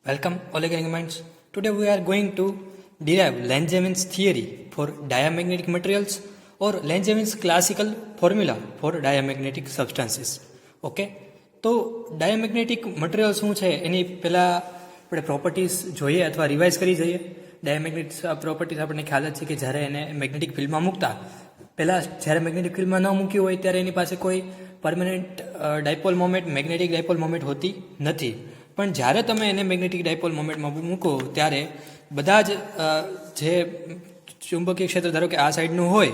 Welcome, all again minds. Today we are going to derive Langevins theory for diamagnetic materials or Langevins classical formula for diamagnetic substances. Okay તો ડાયામેગ્નેટિક material શું છે એની પહેલાં આપણે properties જોઈએ અથવા revise કરી જઈએ. ડાયામેગ્નેટિક પ્રોપર્ટીઝ આપણને ખ્યાલ જ છે કે જ્યારે એને મેગ્નેટિક ફિલ્ડમાં મૂકતા પહેલાં જ્યારે મેગ્નેટિક ફિલ્ડમાં ન મૂક્યું હોય ત્યારે એની પાસે કોઈ permanent dipole moment magnetic dipole moment હોતી નથી. પણ જ્યારે તમે એને મેગ્નેટિક ડાયપોલ મોમેન્ટમાં મૂકો ત્યારે બધા જ જે ચુંબકીય ક્ષેત્ર ધારો કે આ સાઈડનું હોય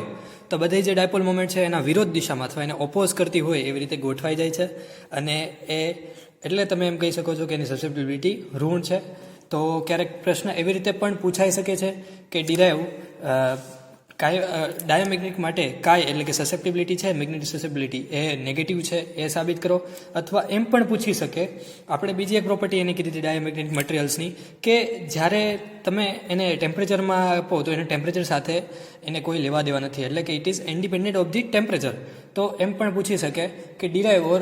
તો બધી જે ડાયપોલ મોમેન્ટ છે એના વિરોધ દિશામાં અથવા એને ઓપોઝ કરતી હોય એવી રીતે ગોઠવાઈ જાય છે અને એ એટલે તમે એમ કહી શકો છો કે એની સસેપ્ટિબિલિટી ઋણ છે. તો ક્યારેક પ્રશ્ન એવી રીતે પણ પૂછાઈ શકે છે કે ડિરાઈવ ડાયામેગ્નેટિક માટે એટલે કે સસેપ્ટિબિલિટી છે મેગ્નેટિક સસેપ્ટિબિલિટી એ નેગેટિવ છે એ સાબિત કરો. અથવા એમ પણ પૂછી શકે આપણે બીજી એક પ્રોપર્ટી એની કીધી હતી ડાયામેગ્નેટિક મટીરિયલ્સની કે જ્યારે તમે એને ટેમ્પરેચરમાં આપો તો એને ટેમ્પરેચર સાથે એને કોઈ લેવા દેવા નથી એટલે કે it is independent of the temperature. તો એમ પણ પૂછી શકે કે derive or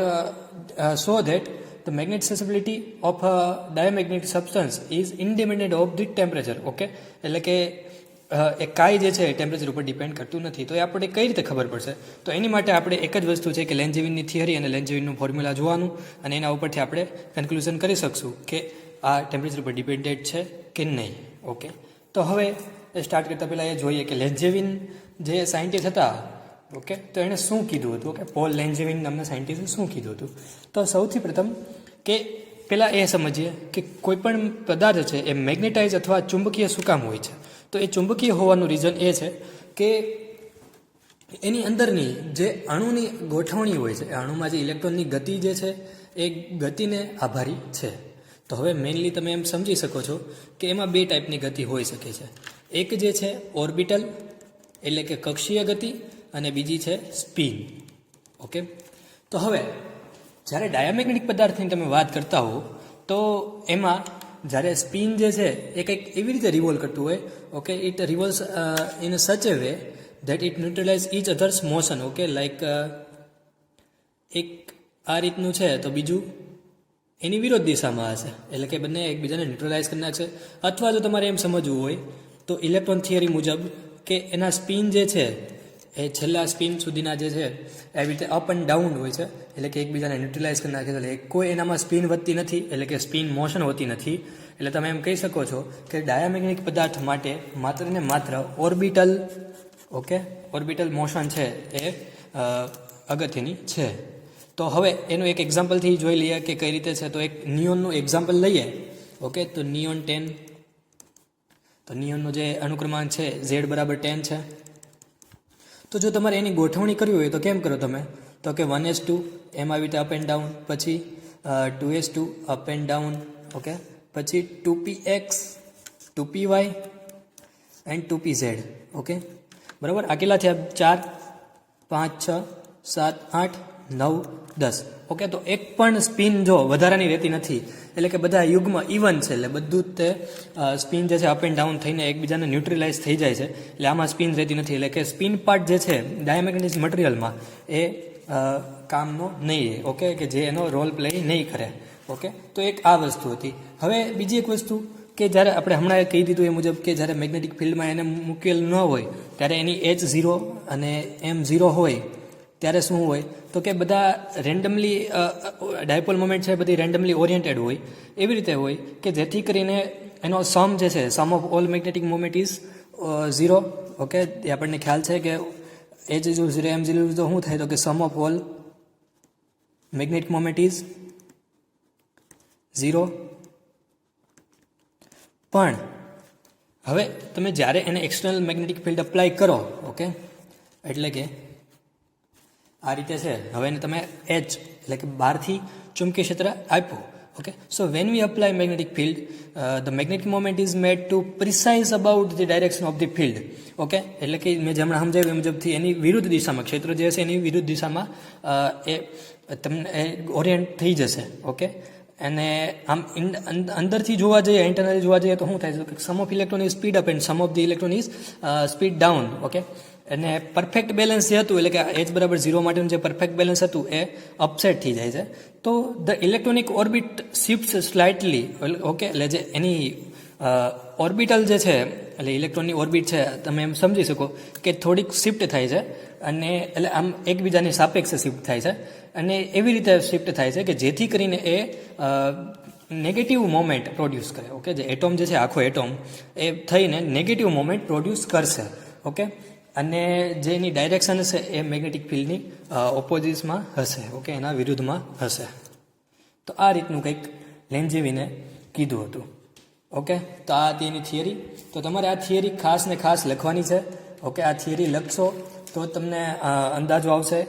so that the magnetic susceptibility of a diamagnetic substance is independent of the temperature. Okay એટલે કે એ કાંઈ જે છે ટેમ્પરેચર ઉપર ડિપેન્ડ કરતું નથી. તો એ આપણે કઈ રીતે ખબર પડશે? તો એની માટે આપણે એક જ વસ્તુ છે કે લેન્જેવિનની થિયરી અને લેન્જેવિનનું ફોર્મ્યુલા જોવાનું અને એના ઉપરથી આપણે કન્ક્લુઝન કરી શકશું કે આ ટેમ્પરેચર ઉપર ડિપેન્ડેડ છે કે નહીં. ઓકે તો હવે સ્ટાર્ટ કરતાં પહેલાં એ જોઈએ કે લેન્જેવિન જે સાયન્ટિસ્ટ હતા ઓકે તો એણે શું કીધું હતું કે પોલ લેન્જેવિન નામના સાયન્ટિસ્ટે શું કીધું હતું. તો સૌથી પ્રથમ કે પહેલાં એ સમજીએ કે કોઈ પણ પદાર્થ છે એ મેગ્નેટાઇઝ અથવા ચુંબકીય શું કામ હોય છે. તો એ ચુંબકીય હોવાનું રીઝન એ છે કે એની અંદરની જે અણુની ગોઠવણી હોય છે એ અણુમાં જે ઇલેક્ટ્રોનની ગતિ જે છે એ ગતિને આભારી છે. તો હવે મેઇનલી તમે એમ સમજી શકો છો કે એમાં બે ટાઈપની ગતિ હોઈ શકે છે. એક જે છે ઓર્બિટલ એટલે કે કક્ષીય ગતિ અને બીજી છે સ્પિન. ઓકે તો હવે જ્યારે ડાયામેગ્નેટિક પદાર્થની તમે વાત કરતા હો તો એમાં જ્યારે સ્પિન જે છે એ કંઈક એવી રીતે રિવોલ્વ કરતું હોય okay it revolves in such a way that it neutralise each others motion. Okay like એક આ રીતનું છે તો બીજું એની વિરોધ દિશામાં હશે એટલે કે બંને એકબીજાને ન્યુટ્રલાઇઝ કરી નાખશે. અથવા જો તમારે એમ સમજવું હોય તો ઇલેક્ટ્રોન થિયરી મુજબ કે એના સ્પિન જે છે એ છેલ્લા સ્પિન સુધીના જે છે એવી રીતે અપ એન્ડ ડાઉન હોય છે એટલે કે એકબીજાને ન્યુટ્રલાઇઝ કરી નાખે છે. એટલે કોઈ એનામાં સ્પિન વધતી નથી એટલે કે સ્પિન મોશન હોતી નથી. એટલે તમે એમ કહી શકો છો કે ડાયામેગ્નેટિક પદાર્થ માટે માત્ર ને માત્ર ઓર્બિટલ મોશન છે એ અગત્યની છે. તો હવે એનું એક એક્ઝામ્પલથી જોઈ લઈએ કે કઈ રીતે છે. તો એક નિયોનનું એક્ઝામ્પલ લઈએ. ઓકે તો નિયોન 10 તો નિયોનનો જે અનુક્રમાંક છે Z=10 છે. તો જો તમારે એની ગોઠવણી કરવી હોય તો કેમ કરો તમે તો કે 1s2 એમ આવી રીતે અપ એન્ડ ડાઉન પછી 2s2 up and down okay પછી 2px 2py and 2pz. Okay બરાબર આ કેટલા થયા 4 5 6 7 8 9 10. ઓકે તો એક પણ સ્પિન જો વધારાની રહેતી નથી એટલે કે બધા યુગ્મ ઇવન છે એટલે બધું જ તે સ્પિન જે છે અપ એન્ડ ડાઉન થઈને એકબીજાને ન્યુટ્રલાઇઝ થઈ જાય છે એટલે આમાં સ્પિન રહેતી નથી. એટલે કે સ્પિન પાર્ટ જે છે ડાયામેગ્નેટિક મટીરિયલમાં એ કામનો નહીં ઓકે કે જે એનો રોલ પ્લે નહીં કરે. ઓકે તો એક આ વસ્તુ હતી. હવે બીજી એક વસ્તુ કે જ્યારે આપણે હમણાં કહી દીધું એ મુજબ કે જ્યારે મેગ્નેટિક ફિલ્ડમાં એને મૂકેલ ન હોય ત્યારે એની H0 અને M0 હોય ત્યારે શું હોય તો કે બધા રેન્ડમલી ડાયપોલ મોમેન્ટ છે બધી રેન્ડમલી ઓરિએન્ટેડ હોય એવી રીતે હોય કે જેથી કરીને એનો સમ જે છે sum of all magnetic moment is 0. Okay એ આપણને ખ્યાલ છે કે H0 M0 તો શું થાય તો કે sum of all magnetic moment is 0. પણ હવે તમે જ્યારે એને એક્સટર્નલ મેગ્નેટિક ફિલ્ડ અપ્લાય કરો ઓકે એટલે કે આ રીતે છે. હવે એને તમે H એટલે કે બહારથી ચુંબકીય ક્ષેત્ર આપ્યું. Okay so when we apply magnetic field the magnetic moment is made to precise about the direction of the field. Okay એટલે કે મેં જેમણે સમજાવ્યું એ મુજબથી એની વિરુદ્ધ દિશામાં ક્ષેત્ર જે છે એની વિરુદ્ધ દિશામાં એ તમને ઓરિએન્ટ થઈ જશે. ઓકે અને આમ અંદરથી જોવા જઈએ ઇન્ટરનલી જોવા જઈએ તો શું થાય છે કે sum of electron is speed up and sum of the electron is speed down. Okay અને પરફેક્ટ બેલેન્સ જે હતું એટલે કે એચ બરાબર 0 માટેનું જે પરફેક્ટ બેલેન્સ હતું એ અપસેટ થઈ જાય છે. તો the electronic orbit shift slightly, okay, એટલે જે એની ઓર્બિટલ જે છે એટલે ઇલેક્ટ્રોનની ઓર્બિટ છે તમે એમ સમજી શકો કે થોડીક શિફ્ટ થાય છે અને એટલે આમ એકબીજાની સાપેક્ષે શિફ્ટ થાય છે અને એવી રીતે શિફ્ટ થાય છે કે જેથી કરીને એ નેગેટિવ મોમેન્ટ પ્રોડ્યુસ કરે. ઓકે, જે એટોમ જે છે આખો એટોમ એ થઈને નેગેટિવ મોમેન્ટ પ્રોડ્યુસ કરશે. ઓકે, અને જે એની ડાયરેક્શન હશે એ મેગ્નેટિક ફિલ્ડની ઓપોઝિટમાં હશે. ઓકે, એના વિરુદ્ધમાં હશે. તો આ રીતનું કંઈક લેન્ઝેવીને કીધું હતું. ઓકે, તો આ હતી એની થિયરી. તો તમારે આ થિયરી ખાસ ને ખાસ લખવાની છે. ઓકે, આ થિયરી લખશો તો તમને અંદાજો આવશે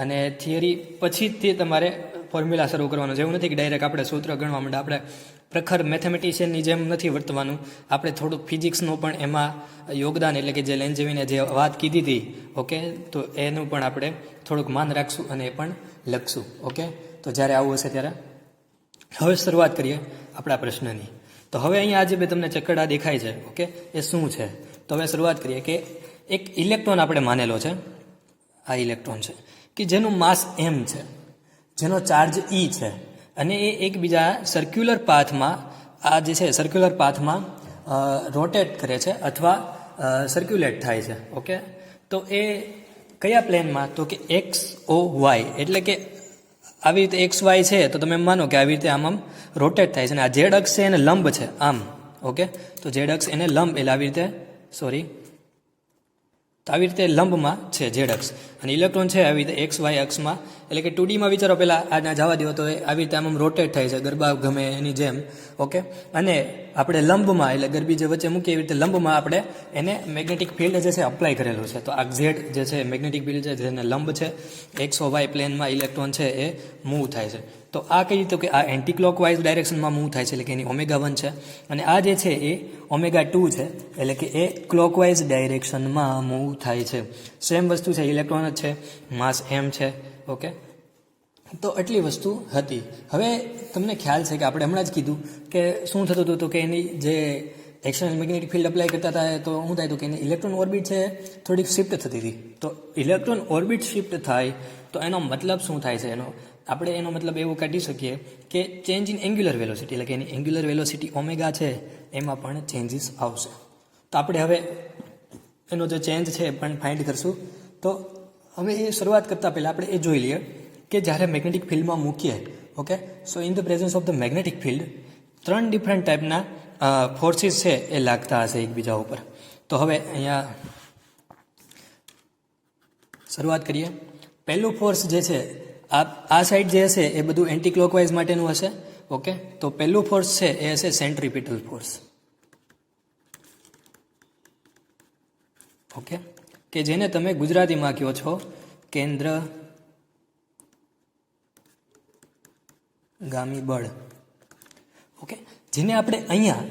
અને થિયરી પછીથી તમારે ફોર્મ્યુલા શરૂ કરવાનો છે. એવું નથી કે ડાયરેક્ટ આપણે સૂત્ર ગણવા માંડે. આપણે પ્રખર મેથેમેટિશિયનની જેમ નથી વર્તવાનું. આપણે થોડુંક ફિઝિક્સનું પણ એમાં યોગદાન, એટલે કે જે લેન્ઝેવીને જે વાત કીધી હતી, ઓકે, તો એનું પણ આપણે થોડુંક માન રાખશું અને એ પણ લખશું. ઓકે, તો જ્યારે આવું હશે ત્યારે હવે શરૂઆત કરીએ આપણા પ્રશ્નની. તો હવે અહીંયા આજે બે તમને ચક્કડા દેખાય છે. ઓકે, એ શું છે? તો હવે શરૂઆત કરીએ કે એક ઇલેક્ટ્રોન આપણે માનેલો છે. આ ઇલેક્ટ્રોન છે કે જેનું માસ m છે, જેનો ચાર્જ E છે અને એ એકબીજા સર્ક્યુલર પાથમાં, આ જે છે સર્ક્યુલર પાથમાં રોટેટ કરે છે અથવા સર્ક્યુલેટ થાય છે. ઓકે, તો એ કયા પ્લેનમાં? તો કે XOY, એટલે કે આવી રીતે XY છે તો તમે એમ માનો કે આવી રીતે આમ રોટેટ થાય છે અને આ ઝેડ અક્ષ છે એને લંબ છે આમ. ઓકે, તો ઝેડ અક્ષ એને લંબ એટલે આવી રીતે તો આવી રીતે લંબમાં છે ઝેડ અક્ષ અને ઇલેક્ટ્રોન છે આવી રીતે XY અક્ષમાં. એટલે કે 2Dમાં વિચારો, પહેલાં આજના જવા દો તો એ આવી રીતે આમ રોટેટ થાય છે ગરબા ગમે એની જેમ. ઓકે, અને આપણે લંબમાં, એટલે ગરબી જે વચ્ચે મૂકીએ એવી રીતે લંબમાં આપણે એને મેગ્નેટિક ફિલ્ડ જે છે અપ્લાય કરેલું છે. તો આ ઝેડ જે છે મેગ્નેટિક ફિલ્ડ છે જેને લંબ છે, XOY પ્લેનમાં ઇલેક્ટ્રોન છે એ મૂવ થાય છે. તો આ કઈ રીતે કે આ એન્ટી ક્લોકવાઇઝ ડાયરેક્શનમાં મૂવ થાય છે, એટલે કે એની ω1 છે અને આ જે છે એ ω2 છે, એટલે કે એ ક્લોકવાઇઝ ડાયરેક્શનમાં મૂવ થાય છે. સેમ વસ્તુ છે, ઇલેક્ટ્રોન જ છે, માસ m છે. ઓકે, તો આટલી વસ્તુ હતી. હવે તમને ખ્યાલ છે કે આપણે હમણાં જ કીધું કે શું થતું હતું, તો કે એની જે એક્સટર્નલ મેગ્નેટિક ફિલ્ડ અપ્લાય કરતા હતા તો શું થાય, તો કે એની ઇલેક્ટ્રોન ઓર્બિટ છે થોડીક શિફ્ટ થતી હતી. તો ઇલેક્ટ્રોન ઓર્બિટ શિફ્ટ થાય તો એનો મતલબ શું થાય છે? આપણે એનો મતલબ એવો કાઢી શકીએ કે ચેન્જ ઇન એંગ્યુલર વેલોસિટી, એટલે કે એની એંગ્યુલર વેલોસિટી ઓમેગા છે એમાં પણ ચેન્જીસ આવશે. તો આપણે હવે એનો જે ચેન્જ છે એ પણ ફાઇન્ડ કરશું. તો હવે એ શરૂઆત કરતાં પહેલાં આપણે એ જોઈ લઈએ કે જ્યારે મેગ્નેટિક ફિલ્ડમાં મૂકીએ, okay, so in the presence of the magnetic field 3 different ટાઈપના ફોર્સીસ છે એ લાગતા હશે એકબીજા ઉપર. તો હવે અહીંયા શરૂઆત કરીએ. પહેલું ફોર્સ જે છે આ સાઈડ જે હશે એ બધું એન્ટી ક્લોકવાઇઝ માટેનું હશે. ઓકે, તો પહેલું ફોર્સ છે એ હશે સેન્ટ્રીપિટલ ફોર્સ. ઓકે, કે જેને તમે ગુજરાતીમાં કહો છો કેન્દ્રગામી બળ. ઓકે, જેને આપણે અહીંયા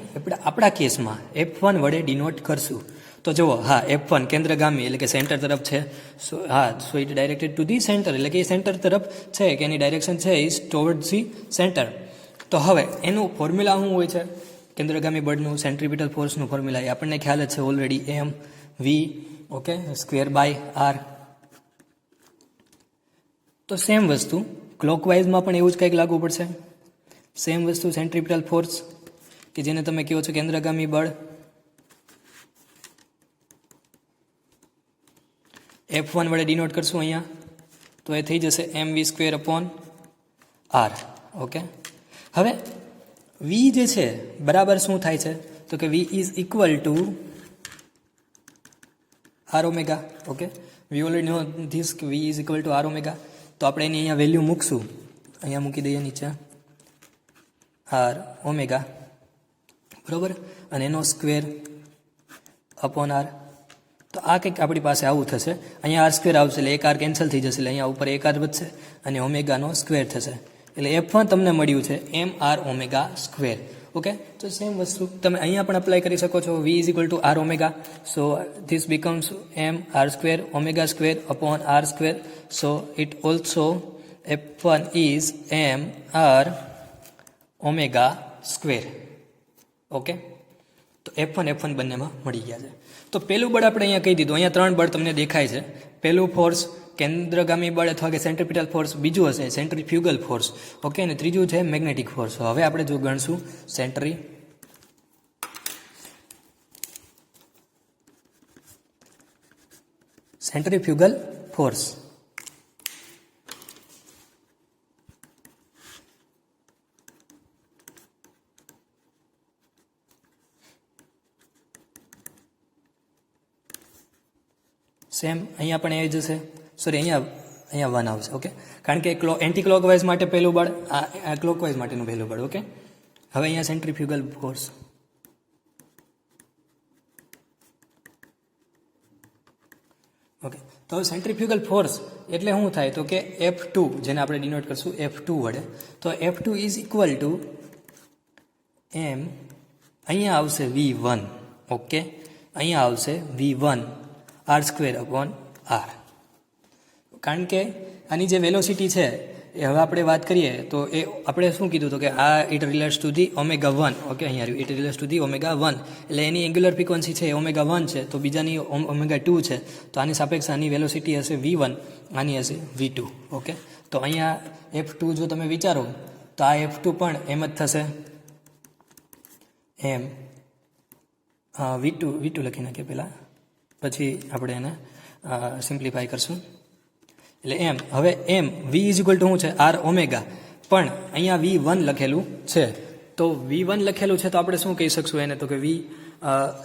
આપણા કેસમાં F1 વડે ડિનોટ કરશું. તો જુઓ, હા, F1 કેન્દ્રગામી એટલે કે સેન્ટર તરફ છે. So it directed to the centre, એટલે કે એ સેન્ટર તરફ છે કે એની ડાયરેક્શન છે ઇઝ ટુવર્ડ્સ ધી સેન્ટર. તો હવે એનું ફોર્મ્યુલા શું હોય છે કેન્દ્રગામી બળનું, સેન્ટ્રીપિટલ ફોર્સનું ફોર્મ્યુલા એ આપણને ખ્યાલ જ છે already, mv, okay, square by r. તો સેમ વસ્તુ ક્લોકવાઇઝમાં પણ એવું જ કંઈક લાગુ પડશે. સેમ વસ્તુ સેન્ટ્રીપિટલ ફોર્સ કે જેને તમે કહો છો કેન્દ્રગામી બળ, F1 વડે ડિનોટ કરશું અહીંયા તો એ થઈ જશે mv square upon r. Okay, હવે v જે છે બરાબર શું થાય છે, તો કે v is equal to r omega. Okay, we already know this કે v is equal to r omega. તો આપણે એની અહીંયા વેલ્યુ મૂકશું, અહીંયા મૂકી દઈએ નીચે r ઓમેગા, બરાબર, અને એનો સ્ક્વેર અપોન r. તો આ કંઈક આપણી પાસે આવું થશે. અહીંયા r સ્ક્વેર આવશે એટલે એક r કેન્સલ થઈ જશે, એટલે અહીંયા ઉપર એક r વધશે અને ઓમેગાનો સ્ક્વેર થશે. એટલે F1 તમને મળ્યું છે mr ઓમેગા સ્ક્વેર. ઓકે, તો સેમ વસ્તુ તમે અહીંયા પણ અપ્લાય કરી શકો છો. v is equal to r omega, so this becomes mr square omega square upon r square. So it also F1 is mr omega square. Okay, તો F1 બંનેમાં મળી ગયા છે. તો પહેલું બળ આપણે અહીંયા કહી દીધું. અહીંયા 3 બળ તમને દેખાય છે. પહેલું ફોર્સ કેન્દ્રગામી બળ અથવા કે સેન્ટ્રીપિટલ ફોર્સ, બીજું હશે સેન્ટ્રીફ્યુગલ ફોર્સ, ઓકે, અને ત્રીજું છે મેગ્નેટિક ફોર્સ. હવે આપણે જો ગણશું સેન્ટ્રીફ્યુગલ ફોર્સ. સેમ અહીંયા પણ એ જશે, સોરી અહીંયા 1 આવશે, ઓકે, કારણ કે એન્ટી ક્લોકવાઇઝ માટે પહેલું બળ, આ ક્લોકવાઇઝ માટેનું પહેલું બળ, ઓકે. હવે અહીંયા સેન્ટ્રીફ્યુગલ ફોર્સ, ઓકે. તો સેન્ટ્રીફ્યુગલ ફોર્સ એટલે શું થાય તો કે F2, જેને આપણે ડિનોટ કરશું F2 વડે. તો F2 ઇઝ ઇક્વલ ટુ એમ, અહીંયા આવશે V1, ઓકે, અહીંયા આવશે V1 R²/R. કારણ કે આની જે વેલોસિટી છે એ હવે આપણે વાત કરીએ તો એ આપણે શું કીધું હતું કે આ it relates to the ω1, okay, અહીંયા આવ્યું ઇટ રિલેટ્સ ટુ ધી ω1, એટલે એની એંગ્યુલર ફ્રીક્વન્સી છે એ ω1 છે, તો બીજાની ω2 છે, તો આની સાપેક્ષ આની વેલોસિટી હશે V1, આની હશે V2, ઓકે. તો અહીંયા F2 જો તમે વિચારો તો આ F2 પણ એમ જ થશે, એમ V2 લખી નાખીએ પહેલાં, પછી આપણે એને સિમ્પ્લિફાય કરશું, એટલે એમ. હવે એમ V ઇઝ ઇક્વલ ટુ શું છે R⍵, પણ અહીંયા V1 લખેલું છે, તો V1 લખેલું છે તો આપણે શું કહી શકશું એને, તો કે V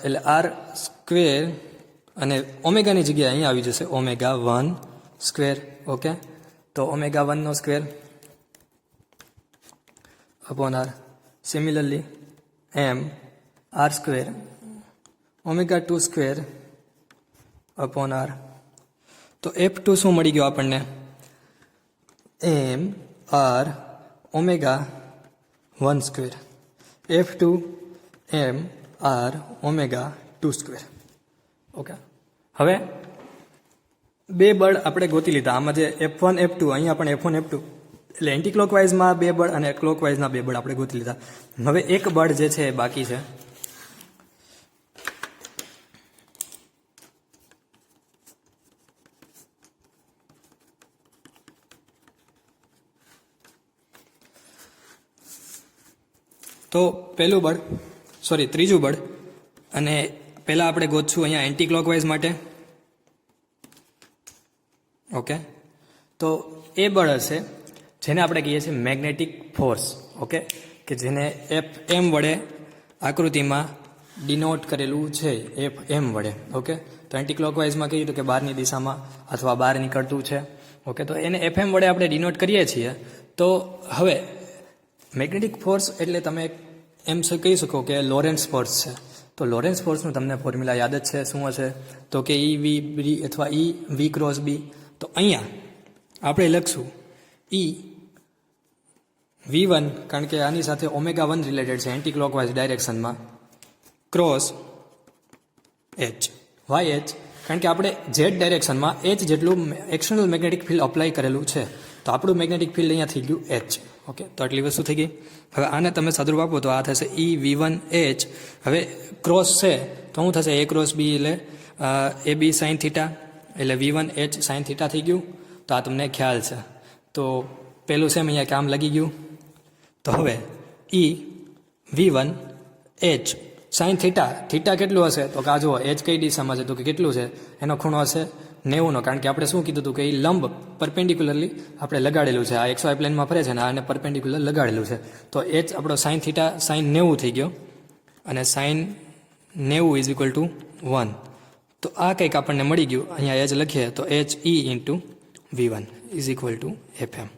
એટલે R² અને ઓમેગાની જગ્યાએ અહીંયા આવી જશે ω1², ઓકે. તો ω1² અપોન R. સિમિલરલી એમ R², ω2² અપોન R. તો F2 શું મળી ગયો આપણને, એમ R⍵1², F2 એમ R⍵2², ઓકે. હવે બે બળ આપણે ગોતી લીધા, આમાં જે F1 F2, અહીંયા પણ F1 F2, એટલે એન્ટી ક્લોકવાઇઝમાં બે બળ અને ક્લોકવાઇઝના બે બળ આપણે ગોતી લીધા. હવે એક બળ જે છે એ બાકી છે, તો પહેલું બળ, સોરી ત્રીજું બળ, અને પહેલાં આપણે ગોતશું અહીંયા એન્ટી ક્લોકવાઇઝ માટે, ઓકે. તો એ બળ હશે જેને આપણે કહીએ છીએ મેગ્નેટિક ફોર્સ, ઓકે, કે જેને Fm વડે આકૃતિમાં ડિનોટ કરેલું છે, Fm વડે, ઓકે. તો એન્ટી ક્લોકવાઇઝમાં કહીએ તો કે બહારની દિશામાં અથવા બહાર નીકળતું છે, ઓકે. તો એને Fm વડે આપણે ડિનોટ કરીએ છીએ. તો હવે મેગ્નેટિક ફોર્સ એટલે તમે એમ કહી શકો કે લોરેન્સ ફોર્સ છે. તો લોરેન્સ ફોર્સનું તમને ફોર્મ્યુલા યાદ જ છે, શું હશે તો કે EV અથવા EV×B. તો અહીંયા આપણે લખશું V1, કારણ કે આની સાથે ω1 રિલેટેડ છે એન્ટી ક્લોકવાઇઝ ડાયરેક્શનમાં, ક્રોસ H, YH, કારણ કે આપણે Z ડાયરેક્શનમાં H જેટલું એક્સટર્નલ મેગ્નેટિક ફિલ્ડ અપ્લાય કરેલું છે, તો આપણું મેગ્નેટિક ફિલ્ડ અહીંયા થઈ ગયું H, ઓકે. તો આટલી વસ્તુ થઈ ગઈ. હવે આને તમે સાદુરૂપ આપો તો આ થશે EV1H. હવે ક્રોસ છે તો શું થશે A×B એટલે AB sin θ, એટલે V1H sin θ થઈ ગયું. તો આ તમને ખ્યાલ છે. તો પહેલું સેમ અહીંયા કામ લાગી ગયું. તો હવે EV1H sin θ, થીટા કેટલું હશે તો કે આ જુઓ H કઈ દિશામાં છે તો કે કેટલું છે, એનો ખૂણો હશે 90નો, કારણ કે આપણે શું કીધું હતું કે એ લંબ પરપેન્ડિક્યુલરલી આપણે લગાડેલું છે, આ XY પ્લેનમાં ફરે છે ને આને પરપેન્ડિક્યુલર લગાડેલું છે. તો H આપણો sin θ sin 90 થઈ ગયો, અને sin 90 ઇઝ ઇક્વલ ટુ 1. તો આ કંઈક આપણને મળી ગયું. અહીંયા H લખીએ તો HE into V1 is equal two FM,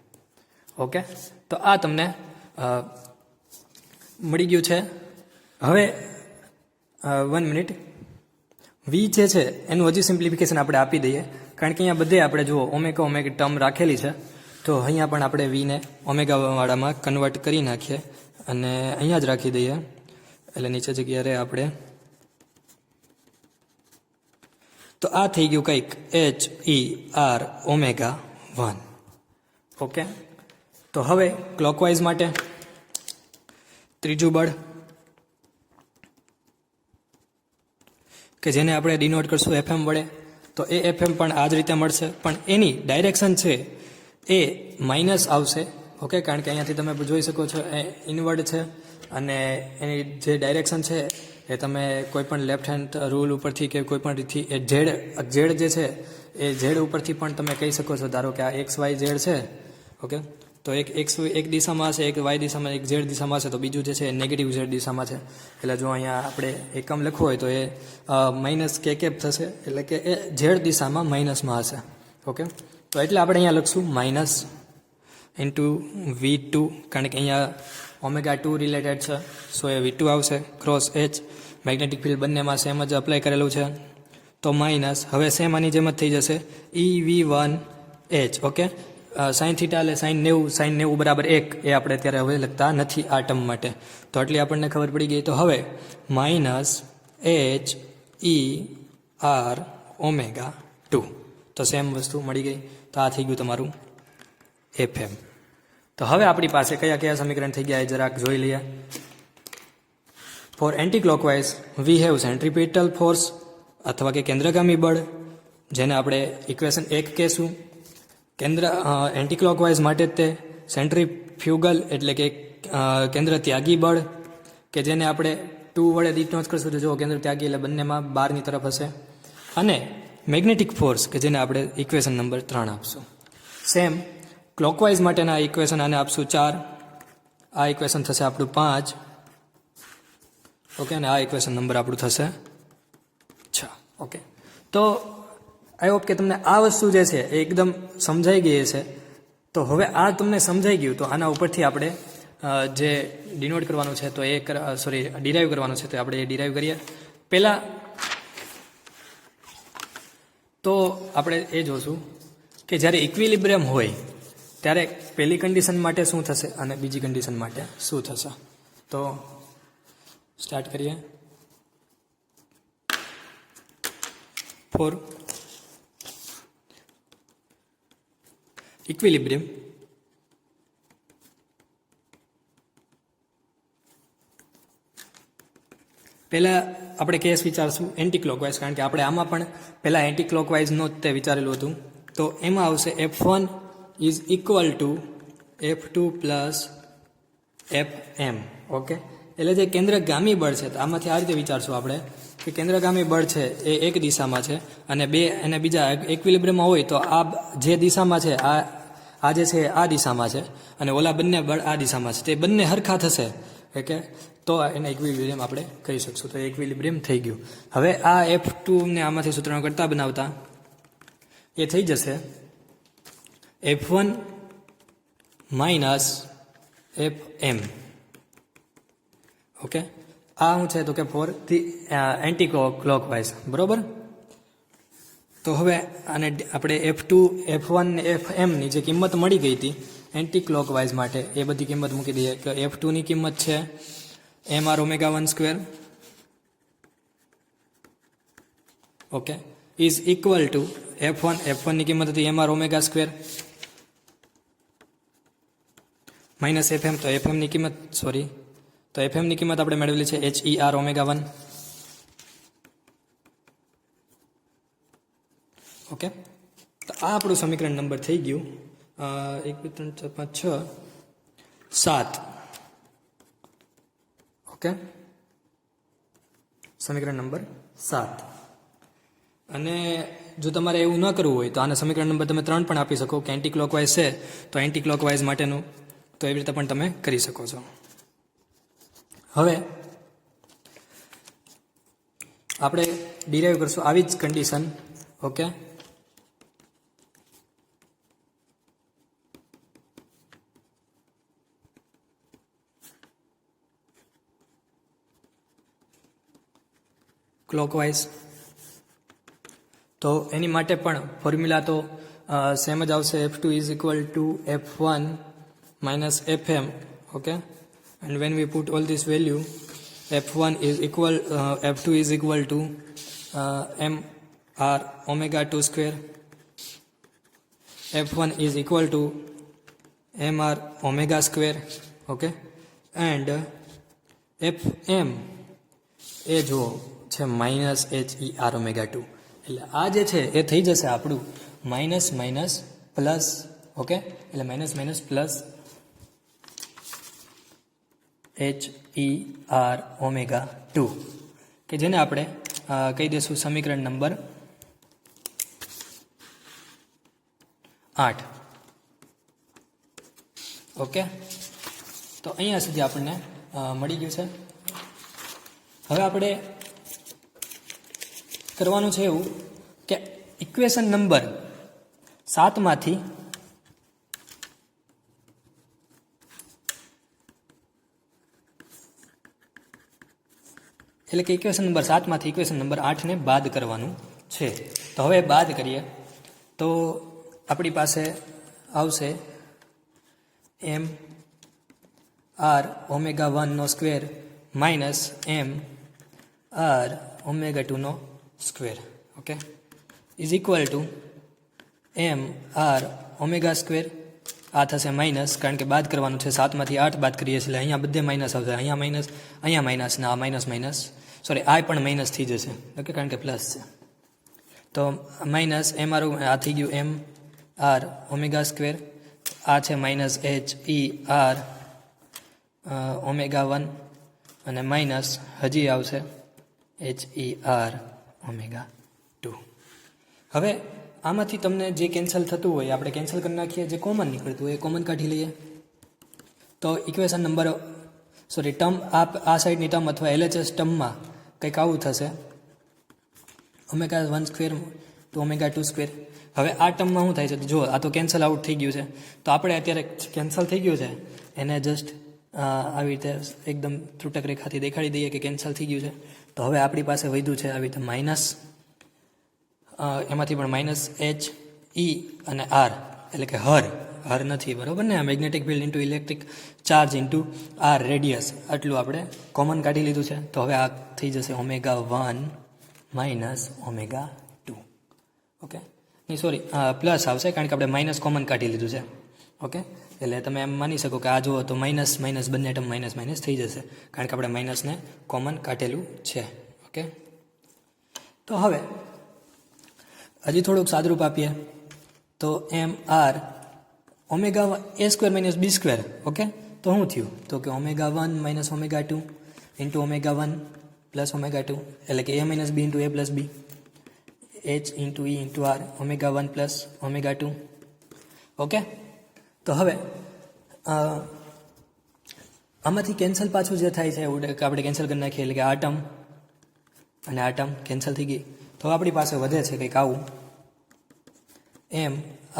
okay. તો આ તમને મળી ગયું છે. હવે 1 મિનિટ, V જે છે એનું હજી સિમ્પ્લિફિકેશન આપણે આપી દઈએ, કારણ કે અહીંયા બધે આપણે જુઓ ઓમેગા ટર્મ રાખેલી છે, તો અહીંયા પણ આપણે Vને ઓમેગાવાળામાં કન્વર્ટ કરી નાખીએ અને અહીંયા જ રાખી દઈએ, એટલે નીચે જગ્યાએ રહે આપણે. તો આ થઈ ગયું કંઈક HER⍵1, ઓકે. તો હવે ક્લોકવાઇઝ માટે ત્રીજું બળ, કે જેને આપણે ડિનોટ કરશું એફએમ વડે, તો એ એફએમ પણ આ જ રીતે મળશે, પણ એની ડાયરેક્શન છે એ માઇનસ આવશે. ઓકે, કારણ કે અહીંયાથી તમે જોઈ શકો છો એ ઇનવર્ડ છે અને એની જે ડાયરેક્શન છે એ તમે કોઈ પણ લેફ્ટ હેન્ડ રૂલ ઉપરથી કે કોઈ પણ રીતથી એ ઝેડ જે છે એ ઝેડ ઉપરથી પણ તમે કહી શકો છો. ધારો કે આ એક્સ વાય ઝેડ છે. ઓકે, તો એક દિશામાં હશે, એક વાય દિશામાં, એક ઝેડ દિશામાં હશે, તો બીજું જે છે એ નેગેટિવ ઝેડ દિશામાં છે. એટલે જો અહીંયા આપણે એકમ લખવું હોય તો એ માઇનસ કે કેપ થશે, એટલે કે એ ઝેડ દિશામાં માઇનસમાં હશે. ઓકે, તો એટલે આપણે અહીંયા લખશું માઇનસ ઇન્ટુ V2, કારણ કે અહીંયા ઓમેગા 2 રિલેટેડ છે, સો એ V2 આવશે ક્રોસ H. મેગ્નેટિક ફિલ્ડ બંનેમાં સેમ જ અપ્લાય કરેલું છે, તો માઇનસ હવે સેમ આની જેમ જ થઈ જશે EV1H. ઓકે, સાઇન થીટા એટલે સાઇન 90 બરાબર 1 એ આપણે અત્યારે હવે લખતા નથી આ ટર્મ માટે, તો આટલી આપણને ખબર પડી ગઈ. તો હવે માઇનસ HER ઓમેગા 2, તો સેમ વસ્તુ મળી ગઈ. તો આ થઈ ગયું તમારું એફએમ. તો હવે આપણી પાસે કયા કયા સમીકરણ થઈ ગયા એ જરાક જોઈ લઈએ. For anti clockwise we have centripetal force અથવા કે કેન્દ્રગામી બળ, જેને આપણે ઇક્વેશન 1 કહેશું. એન્ટી ક્લોકવાઇઝ માટે તે સેન્ટ્રીફ્યુગલ એટલે કે કેન્દ્ર ત્યાગી બળ, કે જેને આપણે 2 વડે ડિનોટ કરશું. તો જો કેન્દ્ર ત્યાગી એટલે બંનેમાં બહારની તરફ હશે. અને મેગ્નેટિક ફોર્સ કે જેને આપણે ઇક્વેશન નંબર 3 આપશું. સેમ ક્લોકવાઇઝ માટેના ઇક્વેશન આને આપશું 4, આ ઇક્વેશન થશે આપણું 5. ઓકે, અને આ ઇક્વેશન નંબર આપણું થશે 6. ઓકે, તો આઈ હોપ કે તમને આ વસ્તુ જે છે એ એકદમ સમજાઈ ગઈ છે. તો હવે આ તમને સમજાઈ ગયું, તો આના ઉપરથી આપણે જે ડિનોટ કરવાનું છે તો એ ડિરાઈવ કરવાનું છે, તો આપણે એ ડિરાઈવ કરીએ. પહેલાં તો આપણે એ જોશું કે જ્યારે ઇક્વિલિબ્રિયમ હોય ત્યારે પહેલી કન્ડિશન માટે શું થશે અને બીજી કન્ડિશન માટે શું થશે. તો સ્ટાર્ટ કરીએ. ફોર ઇક્વિલિબ્રિયમ પહેલાં આપણે કેસ વિચારશું એન્ટી ક્લોકવાઇઝ, કારણ કે આપણે આમાં પણ પહેલાં એન્ટી ક્લોકવાઇઝનો જ તે વિચારેલું હતું. તો એમાં આવશે F1 is equal two F2 plus FM. Okay, એટલે જે કેન્દ્રગામી બળ છે, તો આમાંથી આ રીતે વિચારશું આપણે કે કેન્દ્રગામી બળ છે એ એક દિશામાં છે અને બીજા ઇક્વિલિબ્રિયમમાં હોય તો આ જે દિશામાં છે આ જે છે આ દિશામાં છે અને ઓલા બંને બળ આ દિશામાં છે, તે બંને હરખા થશે. ઓકે, તો એને ઇક્વિલિબ્રિયમ આપણે કહી શકશું. તો ઇક્વિલિબ્રિયમ થઈ ગયું. હવે આ F2 ને આમાંથી સૂત્રણ કરતા બનાવતા એ થઈ જશે F1 માઇનસ FM. ઓકે, આ શું છે તો કે ફોર ધી એન્ટી ક્લોકવાઇઝ, બરોબર. તો હવે આને આપણે F2, F1 ને FMની જે કિંમત મળી ગઈ હતી એન્ટી ક્લોકવાઇઝ માટે એ બધી કિંમત મૂકી દઈએ. કે F2ની કિંમત છે MR omega 1 square. Okay, is equal to F1ની કિંમત હતી MR omega square minus FM. તો FMની કિંમત આપણે મેળવેલી છે HER ઓમેગા 1. ઓકે, તો આ આપણું સમીકરણ નંબર થઈ ગયું 1 2 3 4 5 6 7. ઓકે, સમીકરણ નંબર 7. અને જો તમારે એવું ન કરવું હોય તો આના સમીકરણ નંબર તમે 3 પણ આપી શકો કે એન્ટી ક્લોકવાઇઝ છે તો એન્ટી ક્લોકવાઇઝ માટેનું, તો એવી રીતે પણ તમે કરી શકો છો. હવે આપણે ડિરાઈવ કરશું આવી જ કન્ડિશન. Okay, clockwise. તો એની માટે પણ ફોર્મ્યુલા તો સેમ જ આવશે. F2 is equal two F1 minus FM. Okay, and when we put all this value, F1 is equal F2 is equal to MR omega 2 square. F1 is equal to MR omega square. Okay, and FM એ જો છે minus H E R omega two. એટલે આ જે છે એ થઈ જશે આપણું માઇનસ માઇનસ પ્લસ. ઓકે, એટલે minus minus plus H E R omega two, કે જેને આપણે કહી દઈશું સમીકરણ નંબર 8. ઓકે, તો અહીંયા સુધી આપણને મળી ગયું છે. હવે આપણે કરવાનું છે એવું કે ઇક્વેશન નંબર 7 માંથી એટલે કે ઇક્વેશન નંબર 7 માંથી ઇક્વેશન નંબર 8 ને બાદ કરવાનું છે. તો હવે બાદ કરીએ તો આપણી પાસે આવશે એમ આર ઓમેગા 1 નો square minus M R omega 2 નો square. Okay, is equal to M R omega square. આ થશે માઇનસ, કારણ કે બાદ કરવાનું છે. 7 માંથી 8 બાદ કરીએ છીએ એટલે અહીંયા બધે માઇનસ આવશે. અહીંયા માઇનસ ને આ માઇનસ સોરી આ પણ માઇનસ થઈ જશે. ઓકે, કારણ કે પ્લસ છે. તો માઇનસ એમ આર આ થઈ ગયું એમ આર ઓમેગા સ્ક્વેર. આ છે minus H E R omega 1 અને માઇનસ હજી આવશે એચ ઈ આર ઓમેગા 2. હવે આમાંથી તમને જે કેન્સલ થતું હોય આપણે કેન્સલ કરી નાખીએ. જે કોમન નીકળતું હોય એ કોમન કાઢી લઈએ. તો ઇક્વેશન નંબર ટર્મ આ સાઈડની ટર્મ અથવા LHS ટર્મમાં કંઈક આવું થશે omega 1 square to omega 2 square. હવે આ ટર્મમાં શું થાય છે? જો આ તો કેન્સલ આઉટ થઈ ગયું છે. તો આપણે અત્યારે કેન્સલ થઈ ગયું છે એને જસ્ટ આવી રીતે એકદમ ત્રુટક રેખાથી દેખાડી દઈએ કે કેન્સલ થઈ ગયું છે. તો હવે આપણી પાસે વધ્યું છે આવી રીતે માઇનસ, એમાંથી પણ માઇનસ એચ ઈ અને આર, એટલે કે હર નથી, બરાબર ને? Magnetic field into electric charge into R radius, આટલું આપણે કોમન કાઢી લીધું છે. તો હવે આ થઈ જશે ઓમેગા 1 માઇનસ ઓમેગા 2. ઓકે, નહીં સોરી પ્લસ આવશે, કારણ કે આપણે માઇનસ કોમન કાઢી લીધું છે. ઓકે, એટલે તમે એમ માની શકો કે આ જુઓ તો માઇનસ માઇનસ બંને ટર્મ માઇનસ માઇનસ થઈ જશે, કારણ કે આપણે માઇનસને કોમન કાઢેલું છે. ઓકે, તો હવે હજી થોડુંક સાદરૂપ આપીએ તો M R omega A square minus B square. Okay, તો શું થયું? તો કે omega 1 minus omega 2 into omega 1 plus omega 2, એટલે કે A minus B into A plus B, H into E into R omega 1 plus omega 2. Okay, તો હવે આમાંથી કેન્સલ પાછું જે થાય છે એવું આપણે કેન્સલ કરી નાખીએ, એટલે કે આ ટર્મ અને આ ટર્મ કેન્સલ થઈ ગઈ. તો આપણી પાસે વધે છે કંઈક આવું M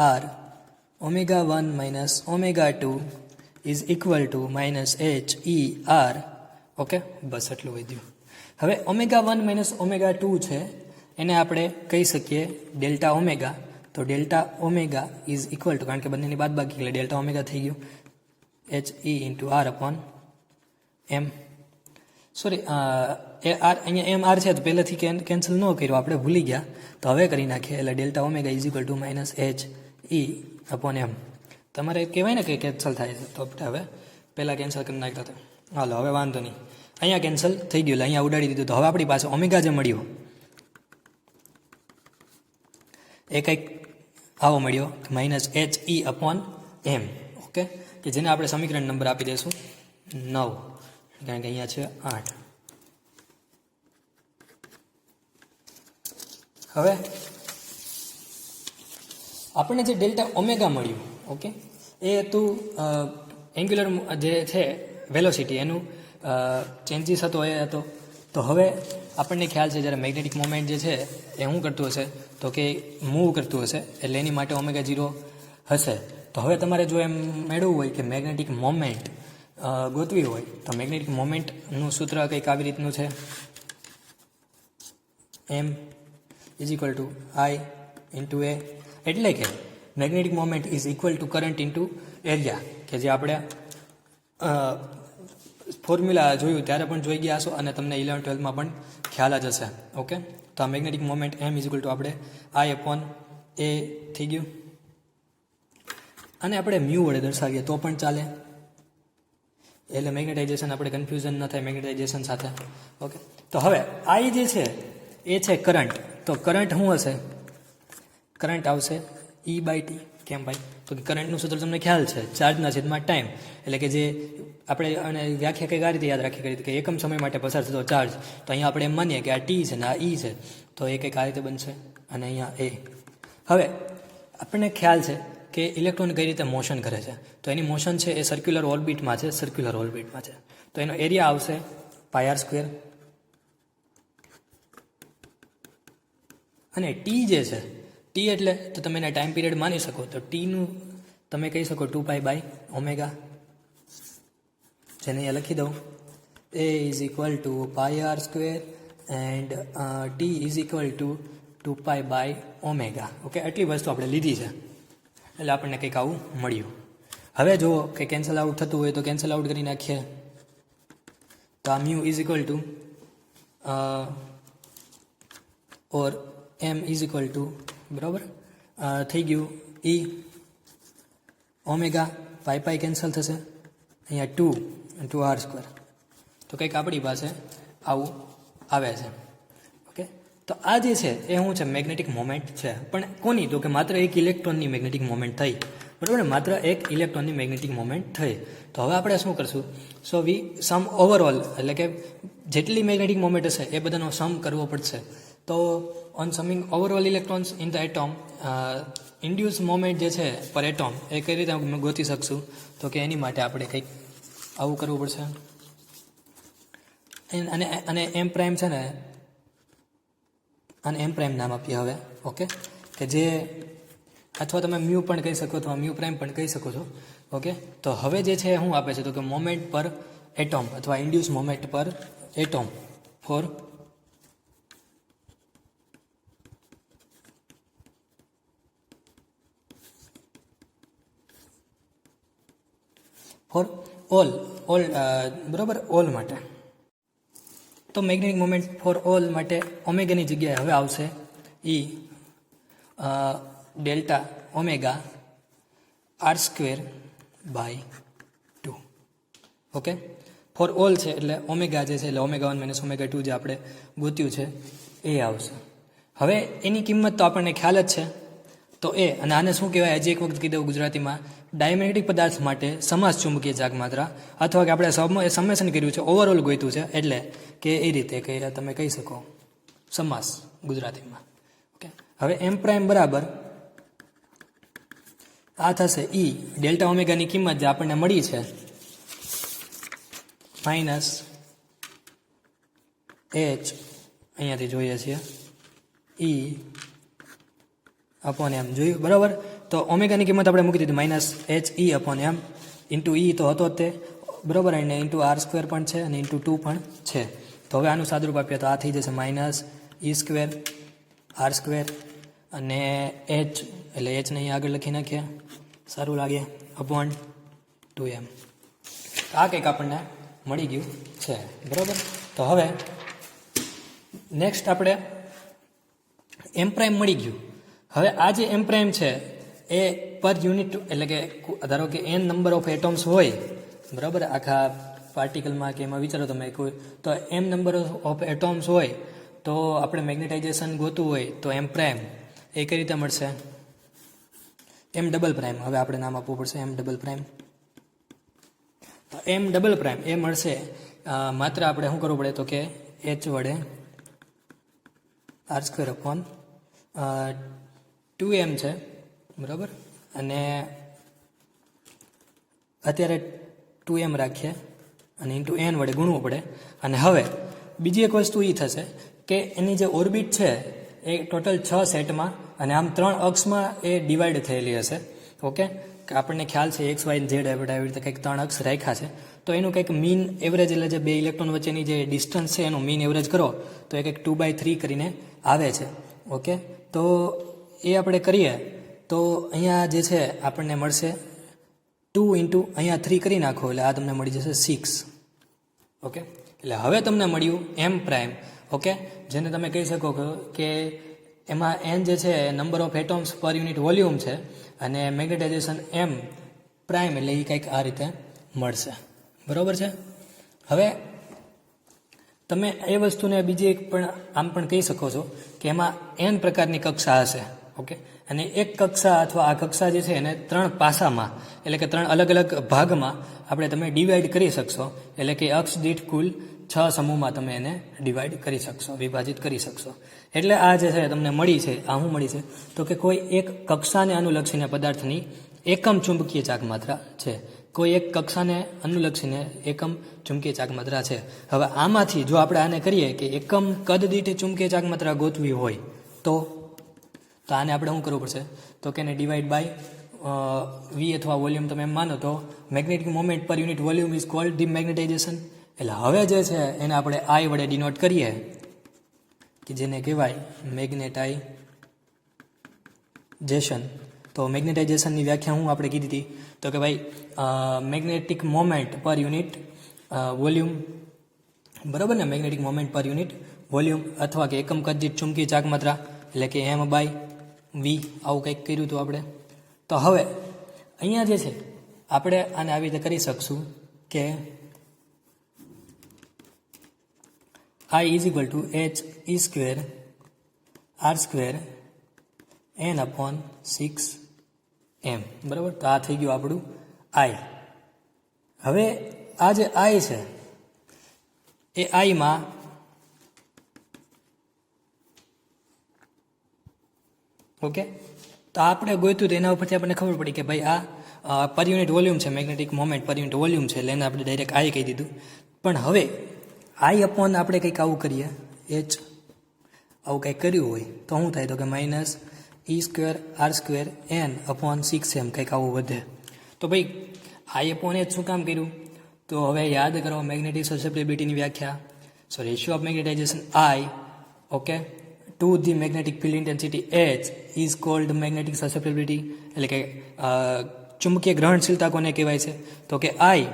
R omega 1 minus omega 2 is equal to minus H E R. Okay, બસ એટલું વધ્યું. હવે ઓમેગા 1 માઇનસ ઓમેગા 2 છે એને આપણે કહી શકીએ ડેલ્ટા ઓમેગા. તો delta omega is equal to, કારણ કે બંનેની બાદબાકી એટલે ડેલ્ટા ઓમેગા થઈ ગયું H E into R upon M. Sorry એ આર અહીંયા એમ આર છે તો પહેલેથી કેન્સલ ન કર્યું, આપણે ભૂલી ગયા, તો હવે કરી નાખીએ. એટલે delta omega is equal to minus H E upon M. તમારે કહેવાય ને કે કેન્સલ થાય છે, તો આપણે હવે પહેલાં કેન્સલ કરી નાખતા હતા. હાલો, હવે વાંધો નહીં, અહીંયા કેન્સલ થઈ ગયું એટલે અહીંયા ઉડાડી દીધું. તો હવે આપણી પાસે ઓમેગા જે મળ્યો એ કંઈક આવો મળ્યો માઇનસ એચ ઈ અપોન એમ. ઓકે, કે જેને આપણે સમીકરણ નંબર આપી દઈશું 9, કારણ કે અહીંયા છે 8. હવે આપણને જે ડેલ્ટા ઓમેગા મળ્યું, ઓકે, એ હતું એન્ગ્યુલર જે છે વેલોસિટી, એનું ચેન્જીસ હતો એ હતો. તો હવે આપણને ખ્યાલ છે જ્યારે મેગ્નેટિક મોમેન્ટ જે છે એ શું કરતું હશે, તો કે મૂવ કરતું હશે, એટલે એની માટે ઓમેગા 0 હશે. તો હવે તમારે જો એમ મેળવવું હોય કે મેગ્નેટિક મોમેન્ટ ગોતવી હોય તો મેગ્નેટિક મોમેન્ટનું સૂત્ર કંઈક આવી રીતનું છે M is equal to I into A, એટલે કે magnetic moment is equal to current into area, કે જે આપણે ફોર્મ્યુલા જોયું ત્યારે પણ જોઈ ગયા હશો અને તમને 11-12માં પણ ખ્યાલ જ હશે. ઓકે, તો આ magnetic moment M is equal to આપણે આઈ અપોન એ થઈ ગયું. અને આપણે મ્યુ વડે દર્શાવીએ તો પણ ચાલે. એટલે મેગ્નેટાઇઝેશન આપણે કન્ફ્યુઝન ન થાય મેગ્નેટાઇઝેશન સાથે. ઓકે, તો હવે આઈ જે છે એ છે કરંટ. તો કરંટ શું હશે? કરંટ આવશે E/T. કેમ ભાઈ? તો કે કરંટનું સૂત્ર તમને ખ્યાલ છે, ચાર્જના છેદમાં ટાઈમ. એટલે કે જે આપણે અને વ્યાખ્યા કંઈક આ રીતે યાદ રાખી કરી કે એકમ સમય માટે પસાર થતો ચાર્જ. તો અહીંયા આપણે એમ માનીએ કે આ ટી છે ને આ ઈ છે, તો એ કંઈક આ રીતે બનશે અને અહીંયા એ. હવે આપણને ખ્યાલ છે કે ઇલેક્ટ્રોન કઈ રીતે મોશન કરે છે. તો એની મોશન છે એ સર્ક્યુલર ઓર્બિટમાં છે, સર્ક્યુલર ઓર્બિટમાં છે. તો એનો એરિયા આવશે πr². અને ટી જે છે, ટી એટલે તો તમે એને ટાઈમ પીરિયડ માની શકો. તો ટીનું તમે કહી શકો 2π/ω, જેને અહીંયા લખી દઉં. A = πr² and T = 2π/ω. Okay, આટલી વસ્તુ આપણે લીધી છે એટલે આપણને કંઈક આવું મળ્યું. હવે જુઓ કે કેન્સલ આઉટ થતું હોય તો કેન્સલ આઉટ કરી નાખીએ. તો આ મ્યુ ઓર m બરાબર થઈ ગયું E ઓમેગા પાઈ કેન્સલ થશે, અહીંયા 2r². તો કંઈક આપણી પાસે આવું આવે છે. ઓકે, તો આ જે છે એ શું છે? મેગ્નેટિક મોમેન્ટ છે. પણ કોની? તો કે માત્ર એક ઇલેક્ટ્રોનની મેગ્નેટિક મોમેન્ટ થઈ. બરાબર ને? માત્ર એક ઇલેક્ટ્રોનની મેગ્નેટિક મોમેન્ટ થઈ. તો હવે આપણે શું કરશું? સો વી સમ ઓવરઓલ, એટલે કે જેટલી મેગ્નેટિક મોમેન્ટ હશે એ બધાનો સમ કરવો પડશે. તો on summing overall electrons in the atom, induce moment જે છે પર એટોમ એ કઈ રીતે ગોતી શકશું? તો કે એની માટે આપણે કંઈક આવું કરવું પડશે. અને એમ પ્રાઇમ છે ને, અને એમ પ્રાઇમ નામ આપીએ હવે. ઓકે, કે જે અથવા તમે મ્યુ પણ કહી શકો અથવા મ્યુ પ્રાઇમ પણ કહી શકો છો. ઓકે, તો હવે જે છે શું આપે છે? તો કે મોમેન્ટ પર એટોમ અથવા ઇન્ડ્યુસ મોમેન્ટ પર એટોમ ફોર ઓલ બરાબર, ઓલ માટે. તો મેગ્નેટિક મોમેન્ટ ફોર ઓલ માટે ઓમેગાની જગ્યાએ હવે આવશે E delta omega r²/2. Okay, for all છે એટલે ઓમેગા જે છે એટલે ω1 - ω2 જે આપણે ગોત્યું છે એ આવશે. હવે એની કિંમત તો આપણને ખ્યાલ જ છે. તો એ, અને આને શું કહેવાય? હજી એક વખત કહી દઉં ગુજરાતીમાં. ડાયમેગ્નેટિક પદાર્થ માટે સમાસ ચુંબકીય જાગમાત્રા, અથવા કે આપણે સમેશન કર્યું છે, ઓવરઓલ ગોત્યું છે, એટલે કે એ રીતે કે તમે કહી શકો સમાસ ગુજરાતીમાં. ઓકે, હવે એમ પ્રાઇમ બરાબર આ થશે E ડેલ્ટા ઓમેગાની કિંમત જે આપણને મળી છે માઇનસ H, અહીંયાથી જોઈએ છીએ E અપોન એમ. જોયું બરાબર? તો ઓમેગાની કિંમત આપણે મૂકી દીધી -HE/m. ઇન્ટુ E તો હતો જ તે, બરાબર, અને ઇન્ટુ r² પણ છે અને ઇન્ટુ 2 પણ છે. તો હવે આનું સાદુરૂપ આપીએ તો આ થઈ જશે -E² r² અને H, એટલે H ને અહીંયા આગળ લખી નાખીએ, સારું લાગે, અપોન 2m. આ કંઈક આપણને મળી ગયું છે. બરાબર? તો હવે નેક્સ્ટ આપણે એમ પ્રાઇમ મળી ગયું. હવે આ જે એમ પ્રાઇમ છે એ પર યુનિટ, એટલે કે ધારો કે n નંબર ઓફ એટોમ્સ હોય, બરાબર, આખા પાર્ટિકલમાં કે એમાં વિચારો તમે કોઈ, તો m નંબર ઓફ એટોમ્સ હોય તો આપણે મેગ્નેટાઇઝેશન ગોતવું હોય તો એમ પ્રાઇમ એ કઈ રીતે મળશે? એમ ડબલ પ્રાઇમ. હવે આપણે નામ આપવું પડશે એમ ડબલ પ્રાઇમ. તો એમ ડબલ પ્રાઇમ એ મળશે માત્ર આપણે શું કરવું પડે? તો કે H વડે r²/2m છે, બરાબર, અને અત્યારે 2m રાખીએ અને ઇન્ટુ n વડે ગુણવું પડે. અને હવે બીજી એક વસ્તુ એ થશે કે એની જે ઓર્બિટ છે એ ટોટલ 6 સેટમાં અને આમ 3 અક્ષમાં એ ડિવાઈડ થયેલી હશે. ઓકે, કે આપણને ખ્યાલ છે x, y, z આવી રીતે કંઈક 3 અક્ષ રાખ્યા છે. તો એનું કંઈક મીન એવરેજ, એટલે જે બે ઇલેક્ટ્રોન વચ્ચેની જે ડિસ્ટન્સ છે એનું મીન એવરેજ કરો તો એ કંઈક 2/3 કરીને આવે છે. ઓકે, તો એ આપણે કરીએ તો અહીંયા જે છે આપણને મળશે 2 ઇન્ટુ અહીંયા 3 કરી નાખો એટલે આ તમને મળી જશે 6. ઓકે, એટલે હવે તમને મળ્યું એમ પ્રાઇમ. ઓકે, જેને તમે કહી શકો કે એમાં n જે છે નંબર ઓફ એટોમ્સ પર યુનિટ વોલ્યુમ છે અને મેગ્નેટાઇઝેશન એમ પ્રાઇમ, એટલે એ કંઈક આ રીતે મળશે. બરાબર છે. હવે તમે એ વસ્તુને બીજી એક પણ આમ પણ કહી શકો છો કે એમાં n પ્રકારની કક્ષા હશે. ઓકે, અને એક કક્ષા અથવા આ કક્ષા જે છે એને 3 પાસામાં એટલે કે 3 અલગ અલગ ભાગમાં આપણે તમે ડિવાઈડ કરી શકશો. એટલે કે અક્ષ દીઠ કુલ 6 સમૂહમાં તમે એને ડિવાઈડ કરી શકશો, વિભાજિત કરી શકશો. એટલે આ જે છે તમને મળી છે, આ શું મળી છે તો કે કોઈ એક કક્ષાને અનુલક્ષીને પદાર્થની એકમ ચુંબકીય ચાકમાત્રા છે. કોઈ એક કક્ષાને અનુલક્ષીને એકમ ચુંબકીય ચાકમાત્રા છે. હવે આમાંથી જો આપણે આને કરીએ કે એકમ કદ દીઠ ચુંબકીય ચાકમાત્રા ગોતવી હોય તો આને આપણે શું કરવું પડશે તો કે એને ડિવાઈડ બાય વી અથવા વોલ્યુમ તમે એમ માનો તો magnetic moment per unit volume is called the magnetization. એટલે હવે જે છે એને આપણે આઈ વડે ડિનોટ કરીએ કે જેને કહેવાય મેગ્નેટાઇઝેશન. તો મેગ્નેટાઇઝેશનની વ્યાખ્યા હું આપણે કીધી હતી તો કે ભાઈ magnetic moment per unit volume, બરાબર ને, magnetic moment per unit volume અથવા કે એકમ કદ દીઠ ચુંબકીય ચાકમાત્રા એટલે કે એમ બાય વી, આવું કંઈક કર્યું હતું આપણે. તો હવે અહીંયા જે છે આપણે આને આવી રીતે કરી શકશું કે I is equal to H E square R square n upon 6m. બરાબર, તો આ થઈ ગયું આપણું આઈ. હવે આ જે આઈ છે એ આઈમાં ઓકે, તો આપણે ગોત્યું તો એના ઉપરથી આપણને ખબર પડી કે ભાઈ આ પર યુનિટ વોલ્યુમ છે, magnetic moment per unit volume છે, એટલે એને આપણે ડાયરેક્ટ આઈ કહી દીધું. પણ હવે આઈ અપોન આપણે કંઈક આવું કરીએ, એચ આવું કંઈક કર્યું હોય તો શું થાય તો કે minus E square R square n upon 6m કંઈક આવું વધે. તો ભાઈ આઈ અપોન એચ શું કામ કર્યું તો હવે યાદ કરો મેગ્નેટિક સસેપ્ટિબિલિટીની વ્યાખ્યા. So ratio of magnetisation I okay to the magnetic field intensity H is called magnetic susceptibility. એટલે કે ચુંબકીય ગ્રહણશીલતા કોને કહેવાય છે તો કે આઈ,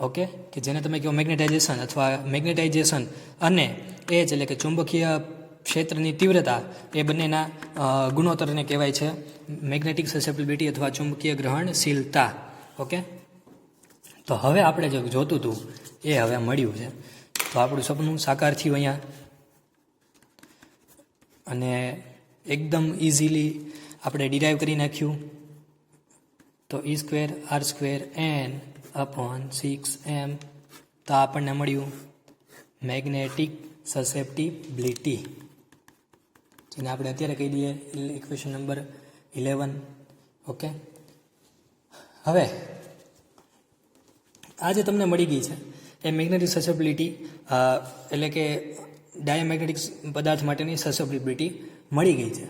ઓકે, કે જેને તમે કહો મેગ્નેટાઇઝેશન અથવા મેગ્નેટાઇઝેશન અને એચ એટલે કે ચુંબકીય ક્ષેત્રની તીવ્રતા, એ બંનેના ગુણોત્તરને કહેવાય છે મેગ્નેટિક સસેપ્ટિબિલિટી અથવા ચુંબકીય ગ્રહણશીલતા. ઓકે, તો હવે આપણે જે જોતું હતું એ હવે મળ્યું છે. તો આપણું સપનું સાકાર થયું અહીંયા, અને એકદમ ઇઝીલી આપણે ડિરાઈવ કરી નાખ્યું. તો E square R square n upon 6m, તો આપણને મળ્યું મેગ્નેટિક સસેપ્ટિબિલિટી, જેને આપણે અત્યારે કહી દઈએ ઇક્વેશન નંબર 11. ઓકે, હવે આ જે તમને મળી ગઈ છે એ મેગ્નેટિક સસેપ્ટિબિલિટી એટલે કે ડાયામેગ્નેટિક પદાર્થ માટેની સસેપ્ટિબિલિટી મળી ગઈ છે.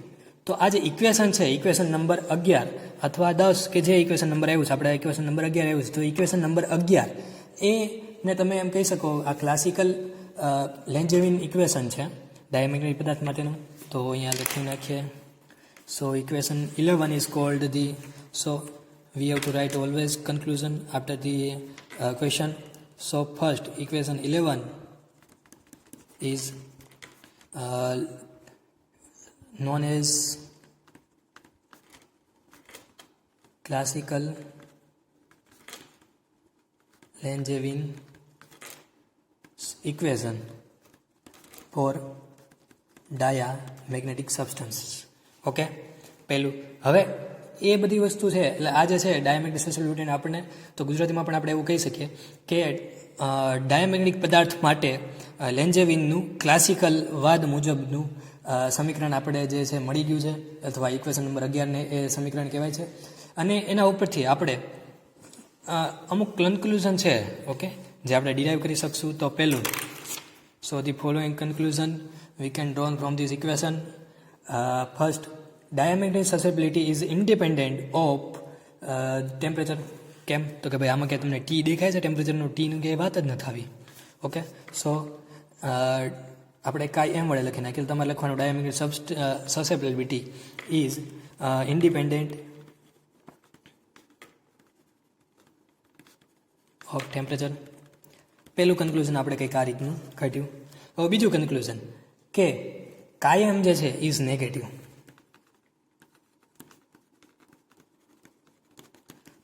તો આ જે ઇક્વેશન છે, ઇક્વેશન નંબર 11 અથવા 10 કે જે ઇક્વેશન નંબર આવ્યું છે, આપણે ઇક્વેશન નંબર 11 આવ્યું છે, તો ઇક્વેશન નંબર 11 એને તમે એમ કહી શકો આ ક્લાસિકલ લેન્જેવિન ઇક્વેશન છે ડાયામેગ્નેટિક પદાર્થ માટેનું. તો અહીંયા લખી નાખીએ. So equation 11 is called the, so we have to write always conclusion after the question. So first equation 11 is known as classical Langevin equation for diamagnetic substances. Okay, પહેલું. હવે એ બધી વસ્તુ છે એટલે આ જે છે ડાયામેગ્નેટિક સસેપ્ટિબિલિટીને આપણને તો ગુજરાતીમાં પણ આપણે એવું કહી શકીએ કે ડાયામેગ્નેટિક પદાર્થ માટે લેન્જેવિનનું ક્લાસિકલ વાદ મુજબનું સમીકરણ આપણે જે છે મળી ગયું છે, અથવા ઇક્વેશન નંબર 11 ને એ સમીકરણ કહેવાય છે. અને એના ઉપરથી આપણે અમુક કન્ક્લુઝન છે, ઓકે, જે આપણે ડિરાઈવ કરી શકશું. તો પહેલું, so the following conclusion we can drawn from this equation. First, diamagnetic susceptibility is independent of temperature. કેમ તો કે ભાઈ આમાં ક્યાં તમને ટી દેખાય છે ટેમ્પરેચરનું? ટીનું ક્યાંય વાત જ નથી આવી. ઓકે, સો આપણે કાંઈ એમ વડે લખી નાખીએ. તમારે લખવાનું diamagnetic susceptibility is independent of temperature. પહેલું કન્ક્લુઝન આપણે કંઈક આ રીતનું કાઢ્યું. હવે બીજું કન્ક્લુઝન કે કાયમ જે છે ઇઝ નેગેટિવ.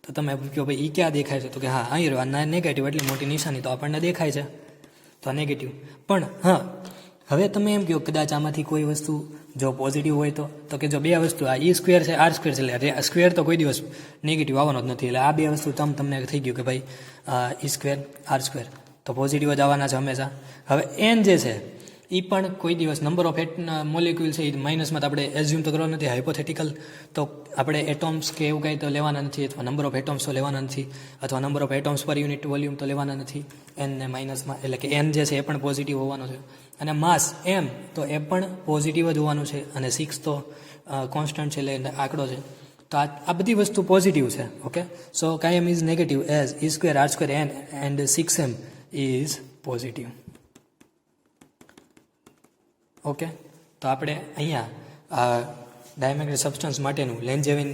તો તો તમે કહો ભાઈ એ ક્યાં દેખાય છે તો કે હા અહીં રહ્યો નેગેટિવ એટલી મોટી નિશાની તો આપણને દેખાય છે તો આ નેગેટિવ. પણ હા હવે તમે એમ કહો કદાચ આમાંથી કોઈ વસ્તુ જો પોઝિટિવ હોય તો કે જો બે વસ્તુ આ ઈ સ્ક્વેર છે આર સ્ક્વેર છે એટલે સ્ક્વેર તો કોઈ દિવસ નેગેટિવ આવવાનો જ નથી એટલે આ બે વસ્તુ તમને થઈ ગયું કે ભાઈ ઈ સ્ક્વેર આર સ્ક્વેર તો પોઝિટિવ જ આવવાના છે હંમેશા. હવે એન જે છે એ પણ કોઈ દિવસ નંબર ઓફ મોલિક્યુલ છે એ માઇનસમાં તો આપણે એઝ્યુમ તો કરવાનો નથી હાઇપોથેટિકલ તો આપણે એટોમ્સ કે એવું કંઈ તો લેવાના નથી અથવા નંબર ઓફ એટોમ્સ તો લેવાના નથી અથવા નંબર ઓફ એટોમ્સ પર યુનિટ વોલ્યુમ તો લેવાના નથી એનને માઇનસમાં એટલે કે એન જે છે એ પણ પોઝિટિવ હોવાનો છે અને માસ એમ તો એ પણ પોઝિટિવ જ હોવાનું છે અને 6 તો કોન્સ્ટન્ટ છે એટલે આંકડો છે તો આ બધી વસ્તુ પોઝિટિવ છે. ઓકે સો કાયમ is negative as E square R square N and 6m is positive. Okay તો આપણે અહીંયા ડાયમેગ્નેટિક સબસ્ટન્સ માટેનું લેન્જેવિન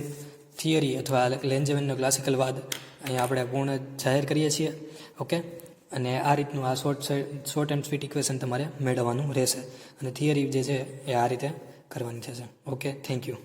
થિયરી અથવા લેન્જેવિનનો ક્લાસિકલ વાદ અહીંયા આપણે પૂર્ણ જાહેર કરીએ છીએ. ઓકે અને આ રીતનું આ શોર્ટ એન્ડ સ્વીટ ઇક્વેશન તમારે મેળવવાનું રહેશે અને થિયરી જે છે એ આ રીતે કરવાની થશે. Okay thank you.